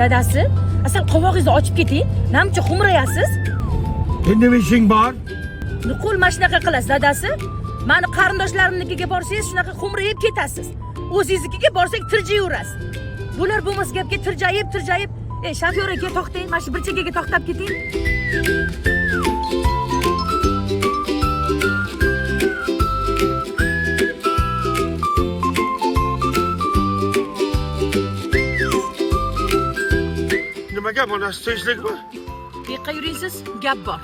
Dadasi, asal qovog'ingizni ochib keting. Namcha xumrayasiz? Nima ishing bor? Nuqul mana shunaqa qilasiz, dadasi. Mani qarindoshlarimnikiga borsangiz shunaqa xumrayib ketasiz. O'zingiznikiga borsak tirjayverasiz. Bular bo'lmas gapga tirjayib. Shofyor aka to'xtang, mana shu bir chekkaga to'xtab keting. Nima gap, onasi tinchlikmi? Yoqqa yuringsiz, gap bor.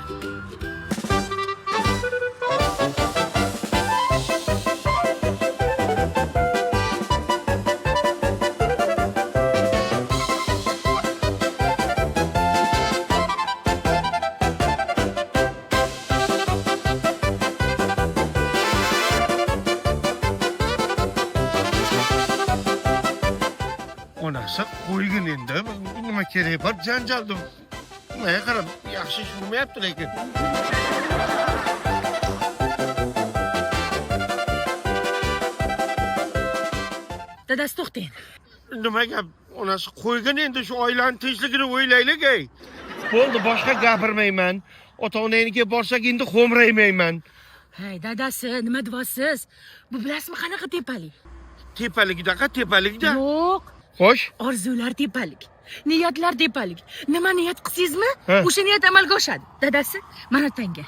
Onasi qo'ygin endi. Nima kerak bor janjaldim. Menga qarab, yaxshi shurmayapti lekin. Dadasi to'xtang. Nima gap? Onasi qo'ygin endi shu oilaning tinchligini o'ylaylik ey. Bo'ldi, boshqa gapirmayman. Ota-onangizga borsak endi xo'mraymayman. Hey, dadasi, nima deyapsiz? Bu bilasizmi qanaqa tepalik? Tepalikda. Yo'q. Xo'sh? Orzular tepalik. Niyatlar tepalik. Nima niyat qilsangizmi, Ha. o'sha niyat amalga oshadi. Dadasi, mana tanga.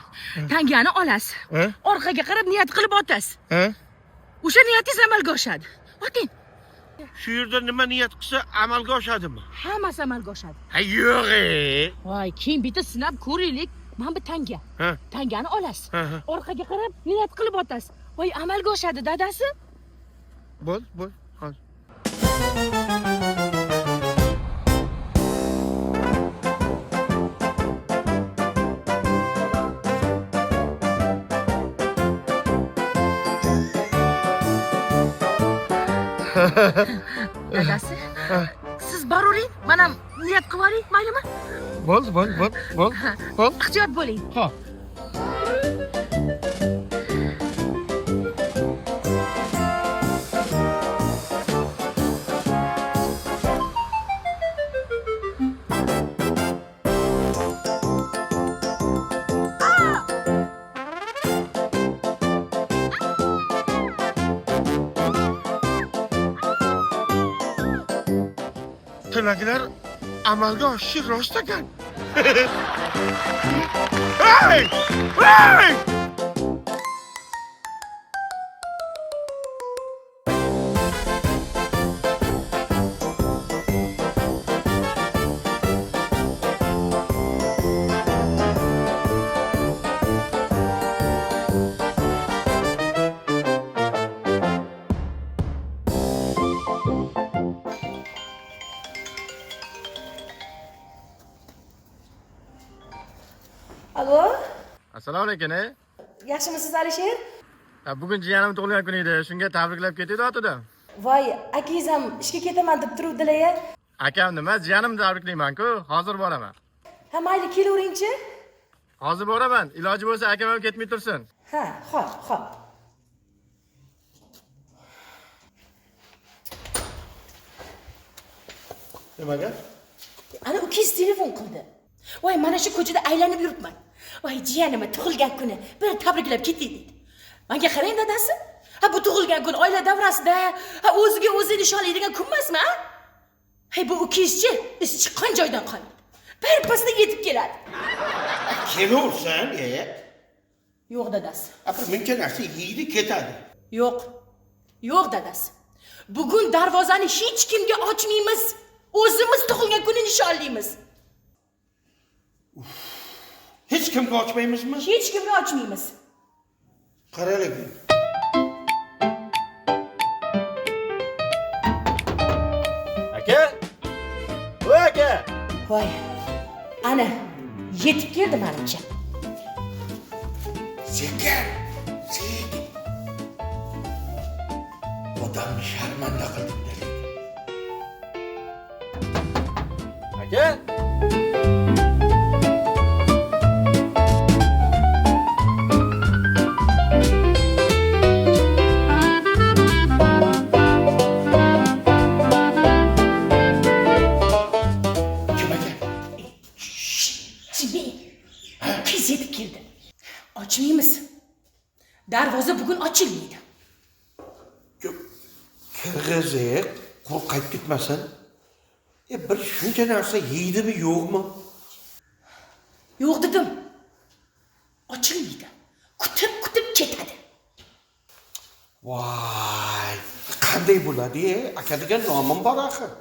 Tangani olasiz. Ha? Orqaga qarab niyat qilib otasiz. Ha? O'sha niyatingiz amalga oshadi. Oting. Shu yerda nima niyat qilsa amalga oshadimi? Hammasi amalga oshadi. Ha, yo'q ey. Voy, keyin bitta sinab ko'raylik. Mana bu tanga. Ha. Tangani olasiz. Ha. Orqaga qarab niyat qilib otasiz. Voy, amalga oshadi, dadasi. Bo'l. Hozir. Dadasi, siz boravering, mana niyat qilib oling, maylimi? Bo'l. Ehtiyot bo'ling. Xo'p. Tilaklar amalga oshishi rost ekan. Hey! Alo, Assalomu alaykum. yaxshimisiz Alisher? Bugun jiyanim tug'ilgan kun edi. Shunga tabriklab ketayotgandim. Voy, akangiz ham ishga ketaman deb turuvdilar-ya. Akam nima? Jiyanimni tabriklayman-ku. Hozir boraman. Ha, mayli, kelaveringchi. Hozir boraman. Iloji bo'lsa akam ham ketmay tursin. Ha, xo'p. Nimaga? Ana ukangiz telefon qildi. Voy, mana shu ko'chada aylanib yuribman. Voy, jiyanimni tug'ilgan kuni bir tabriklab ketdik dedi. Menga qarang, dadasi. Ha, bu tug'ilgan kun oila davrasida, ha, o'ziga o'zi nishonlaydigan kun emasmi, ha? Hey, bu ukangizchi is chiqqan joydan qolmaydi. Birpasda yetib keladi. Kelaversan, Yo'q, dadasi. Apar menga narsa yeydi ketadi. Yo'q, dadasi. Bugun darvozani hech kimga ochmaymiz. O'zimiz tug'ilgan kuni nishonlaymiz. Hech kimga ochmaymizmi? Hech kimga ochmaymiz. Qaralik. Aka? Voy aka. Voy. Ana, yetib keldi menimcha. Sekin. Odamni sharmanda qilding. Aka? yetib keldi. Ochmaymiz. Darvoza bugun ochilmaydi. Qirg'iz, quruq qaytib ketmasin. Bir shuncha narsa yeydimi, yo'qmi? Yo'q dedim. Ochilmaydi. Kutib ketadi. Voy, qanday bo'ladi? Aka degan nomim bor axir.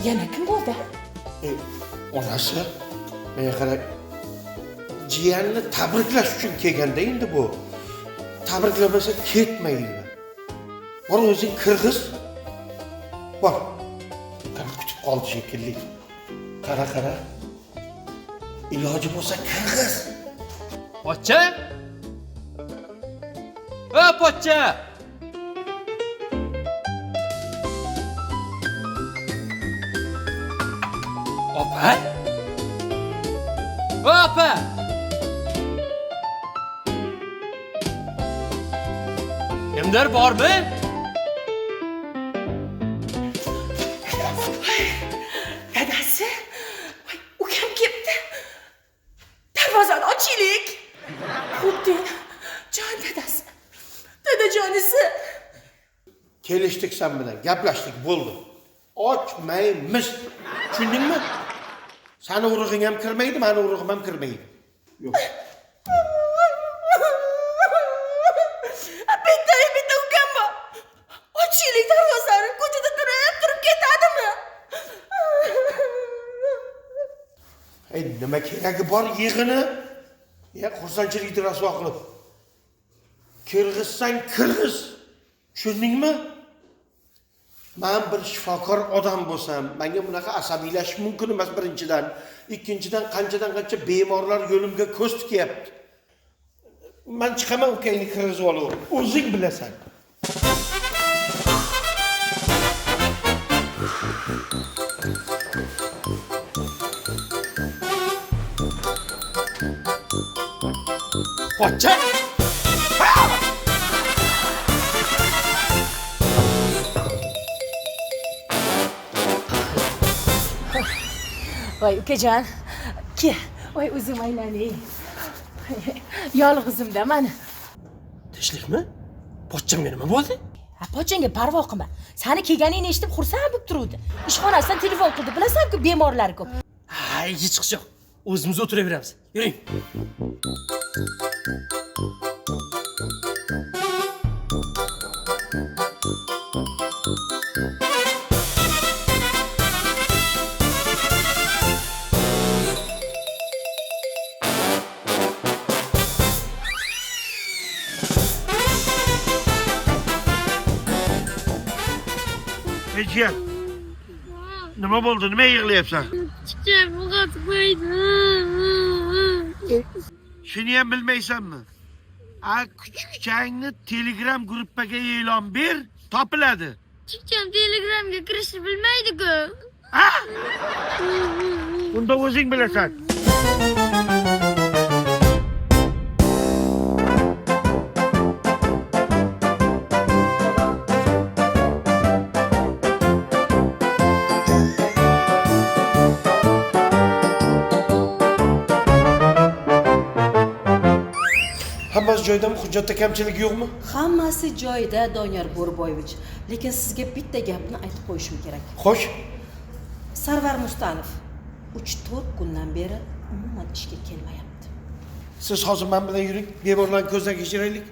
Yana kim bo'ldi? Onasi menga qarab jiyanni tabriklash uchun kelganda endi bu. Tabriklamasa ketmaydi. Bor o'zing qirg'iz. Bor. Qani kutib qoldi shekilli. Qara. Iloji bo'lsa qirg'iz. Pochcha? Pochcha! Opa? Opa! Kimdir bormi? Dadasi, ukam kelibdi. Darvozani ochilik. Xuddi jon dadasi. Dadajonisi. Kelishdik sen bilan, gaplashdik, bo'ldi. Ochmaymiz. Tushundingmi? Seni urug'ing ham kirmaydi, meni urug'im ham kirmaydi. Yo'q. Bitta ukam bor. Ochilik darvozani, ko'chada turib ketadimi? Nima keragi bor yig'ini? Xursandchilikni rasvo qilib. Qirg'izsan qirg'iz. Tushundingmi? Men bir shifokor odam bo'lsam, menga bunaqa asabiylashish mumkin emas birinchidan. Ikkinchidan qancha bemorlar yo'limga ko'z tikyapti. Men chiqaman ukangni kirgizib olaver. O'zing bilasan. Pochcha? Voy ukajon, ke. Voy o'zim aylanay. Yolg'izimda mana. Tinchlikmi? Pochchamga nima bo'ldi? Pochchangga parvo qilma. Sani kelganingni eshitib xursand bo'lib turuvdi. Ishxonasidan telefon qildi. Bilasan-ku, bemorlar ko'p. Hech chiqish yo'q. O'zimiz o'tiraveramiz. Yuring. Jiyan. Nima bo'ldi? Nima yig'layapsan? Chiqib uxlatmaydi. Shuni ham bilmaysanmi? Kuchukchangni Telegram gruppaga e'lon ber, topiladi. Chiqcham Telegramga kirishni bilmaydi-ku. Unda o'zing bilasan. Hammasi joyidami? Hujjatda kamchilik yo'qmi? Hammasi joyida, Doniyor Bo'rboyevich. Lekin sizga bitta gapni aytib qo'yishim kerak. Xo'sh. Sarvar Mustanov 3-4 kundan beri umuman ishga kelmayapti. Siz hozir men bilan yuring, bemorlarni ko'zdan kechiraylik.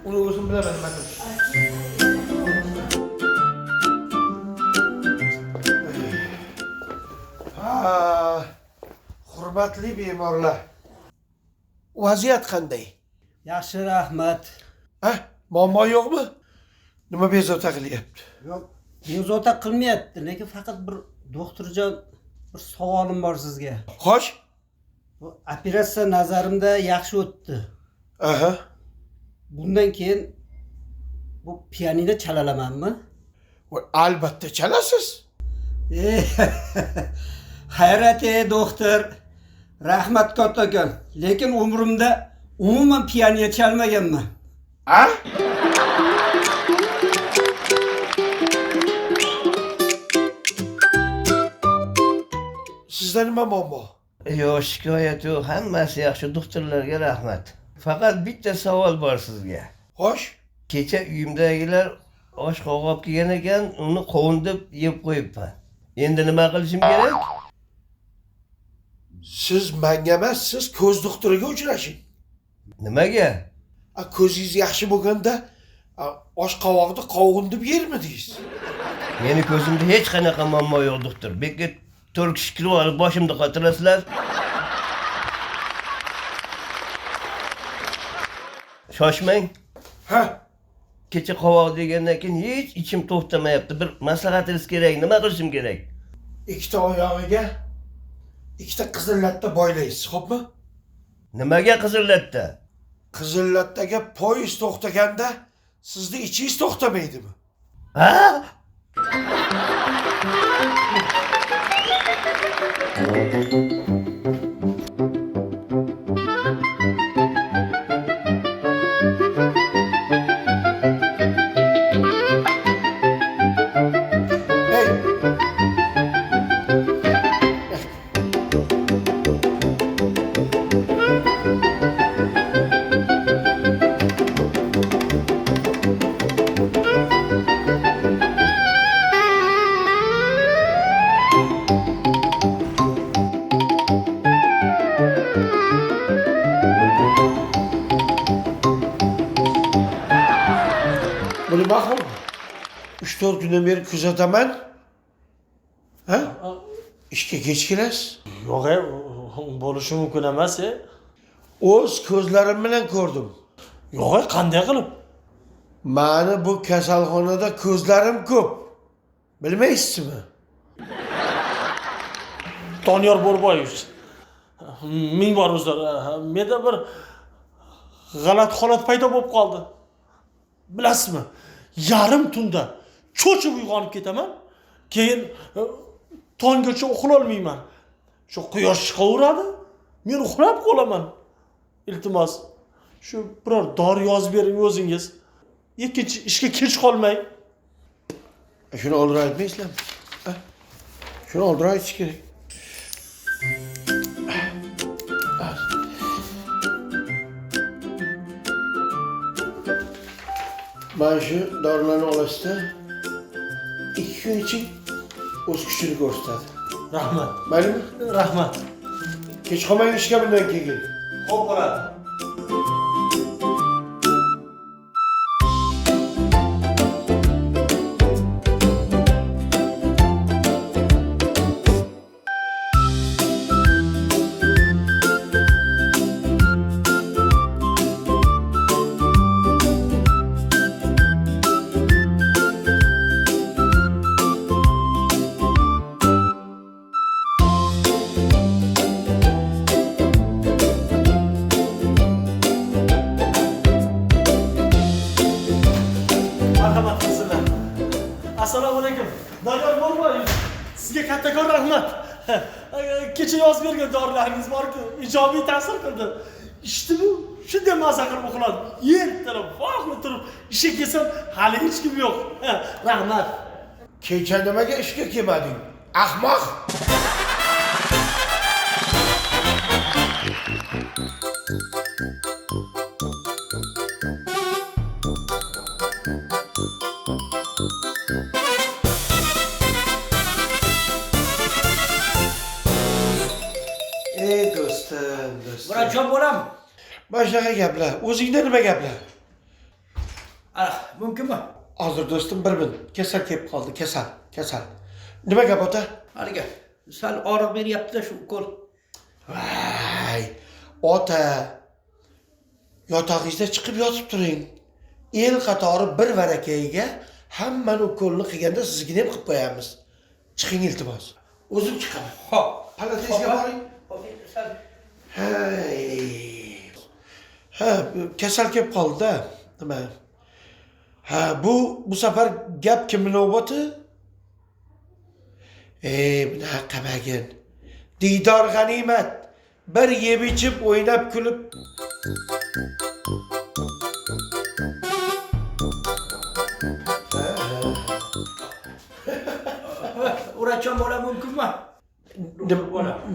Uni o'zim bilaman. Hurmatli bemorlar. Vaziyat qanday? Yaxshi, rahmat. Muammo yo'qmi? Nima bezovta qilyapti? Yo'q, bezovta qilmayapti, lekin faqat bir doktorjon bir savolim bor sizga. Xo'sh. Bu operatsiya nazarimda yaxshi o'tdi. Bundan keyin bu pianino chalalamanmi? Albatta chalasiz. Hayrat doktor. Rahmat kattakon. Lekin umrimda umuman piano chalmaganman. Ha? Sizda nima muammo? Yo'q, shikoyat yo'q, hammasi yaxshi, doktorlarga rahmat. Faqat bitta savol bor sizga. Xo'sh, Kecha uyimdagilar osh qovg'ab kelgan ekan, uni qovundib yeb qo'yibman. Endi nima qilishim kerak? siz menga emas, siz ko'z doktoriga uchrashing. Nimaga? Ko'zingiz yaxshi bo'lganda osh qovoqni qovun deb yermidingiz? Meni ko'zimda hech qanaqa muammo yo'q, doktor. Bekka 4 kishi kirib olib boshimda qotirasizlar. Shoshmang. Ha? Kecha qovoq degandan keyin hech ichim to'xtamayapti. Bir maslahatingiz kerak. Nima qilishim kerak? Ikkita oyog'iga ikkita qizillatda boylaysiz, xo'pmi? Nimaga qizillatda? Qizillatdagi poyezd to'xtaganda sizni ichingiz to'xtamaydimi? Ha? Hey! Bunu bakın. 3-4 günden beri kuzataman. Ha? İşke geç kelasiz. Yo'q, bo'lishi mumkin emas. O'z ko'zlarim bilan ko'rdim. Yo'q, qanday qilib? Mani bu kasalxonada ko'zlarim ko'p. Bilmaysizmi? Doniyor Bo'rboyevich. Ming bor uzr. Menda bir g'alati holat paydo bo'lib qoldi. Bilasizmi? Yarim tunda cho'chib uyg'onib ketaman. Keyin tonggacha uxlolmayman. Shu quyosh chiqaveradi, men uxlab qolaman. Iltimos, shu biror dori yozib bering o'zingiz. Ikkinchi ishga kech qolmay. Şunu olduraytmaysizlarmi? Shuni olduraytish kerak. Mana shu dorilarni olasizda 2 kun için o'z kuchini ko'rsatadi. Rahmat. Maylimi? Rahmat. Kech qolmang ishga bundan keyin. Xo'p bo'ladi. Marhamat qilsinlar. Assalomu alaykum. Doniyor Bo'rboyev. Sizga kattakon rahmat. Kecha yozib bergan dorilaringiz bor-ku, ijobiy ta'sir qildi. Ishni shunday maza qilib uxladi. Ertalab vaqtli turib ishga kelsam, hali hech kim yo'q. Rahmat. Kecha nimaga ishga kelmading? Ahmoq! Ey do'stim, do'stim. Vrachon bo'lam. Boshqa gaplar. O'zingda nima gaplar? Mumkinmi? Hozir do'stim bir min kasal kelib qoldi, kasal. Nima gap ota? Haliga sal og'riq beryapti shu qo'l. Vay, ota. Yotog'ingizda chiqib yotib turing. El qatori bir varakayiga hammani ukolni qilganda sizgina ham qilib qo'yamiz. Chiqing iltimos. O'zim chiqaman. Xo'p. Palatesga boring. Hey. Ha, kasal kelib qoldi-da. Nima? Ha, bu safar gap kimning navbati? Bunaqa qilmagin. Diydor g'animat. Bir yeb ichib, o'ynab kulib. Urachon bo'la mumkinmi?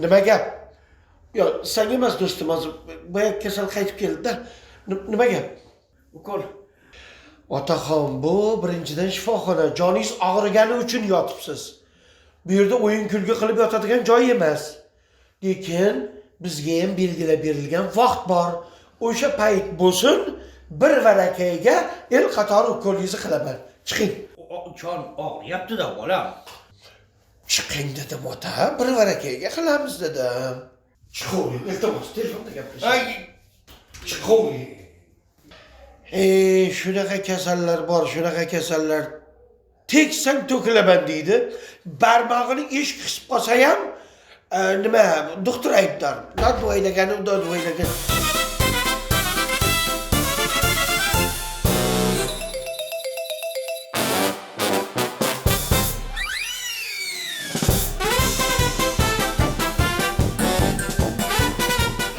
Nima gap? Yo, sen emas do'stim, hozir boya kasal qaytib keldi-da. Nima gap? Ukol. Otaxon, bu birinchidan shifoxona, joningiz og'rigani uchun yotibsiz. Bu yerda o'yin kulgi qilib yotadigan joy emas. Lekin bizga ham belgilab berilgan vaqt bor. O'sha payt bo'lsin, bir varakayga el qatori ukolingizni qilaman. Chiqing. Jon og'riyapti-da bolam. Chiqing dedim ota, bir varakayga qilamiz dedim. Chiqing, iltimos, telefonda gaplashing. Ay, chiqing. Shunaqa kasallar bor, shunaqa kasallar. Teksang to'kilaman deydi. Barmog'ini ish qisib qolsa ham, nima, doktor aybdor. Dod o'ylagani, dod o'ylagan.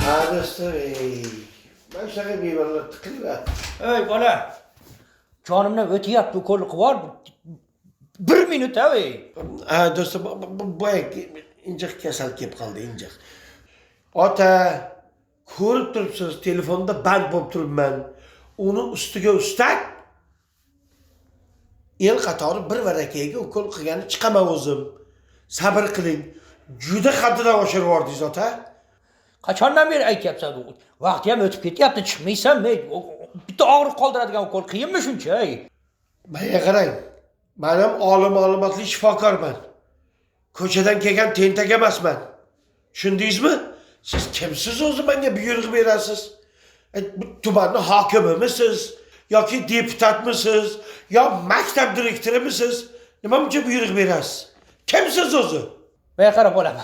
Ha, do'stim, men shunaqa bemorlar tiqilib. Ey bola. Jonimdan o'tyapti, ukol qivor. 1 minut ey. Ha, do'stim, boya injiq kasal kelib qoldi, injiq. Ota, ko'rib turibsiz, telefonda band bo'lib turibman. Uni ustiga ustak el qatori bir varakayga ukol qilgani chiqaman o'zim. Sabr qiling. Juda haddidan oshirib yubordingiz, ota. Qachondan beri aytyapsan bu? Vaqti ham o'tib ketyapti, chiqmaysan. Bitta og'riq qoldiradigan ukol qiyinmi shuncha ey? Menga qarang. Men ham olim ma'lumotli shifokorman. Ko'chadan kelgan tentak emasman. Tushundingizmi? Siz kimsiz o'zi menga buyruq berasiz? Tumanning hokimimisiz? Yoki deputatmisiz? Yo maktab direktorimisiz? Nima uchun buyruq berasiz? Kimsiz o'zi? Menga qara bolam.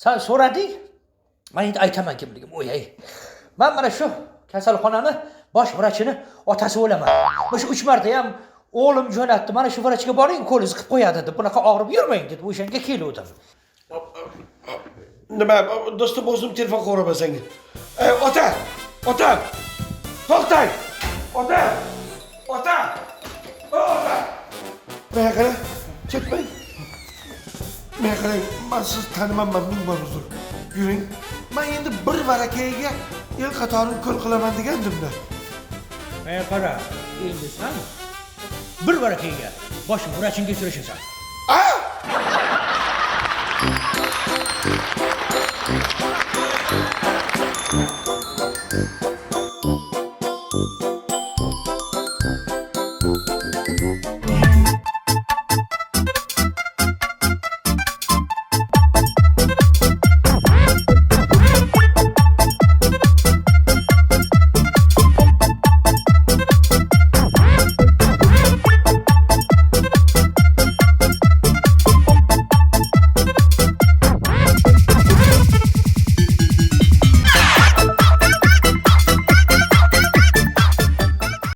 Sen so'rading? Men endi aytaman kimligim, o'yay. Men mana shu kasalxonani bosh vrachini otasi bo'laman. O'sha 3 marta ham o'g'lim jo'natdi. Mana shu vrachga boring, ukolingizni qilib qo'yadi deb. Bunaqa og'rib yurmang deb o'shanga keluvdim. Nima, do'stim, o'zim telefon qo'ramasang. Ota! Ota! To'xtang! Ota! Ota! Ota! Menga qara, ketmang. Menga qarang, men siz tanimayman, ming bor uzr. Yuring. Men endi bir varakayga el qatori ko'l qilaman degandim-da. Menga qara, endi sen bir varakayga bosh vrachingga uchrashasan. Ah!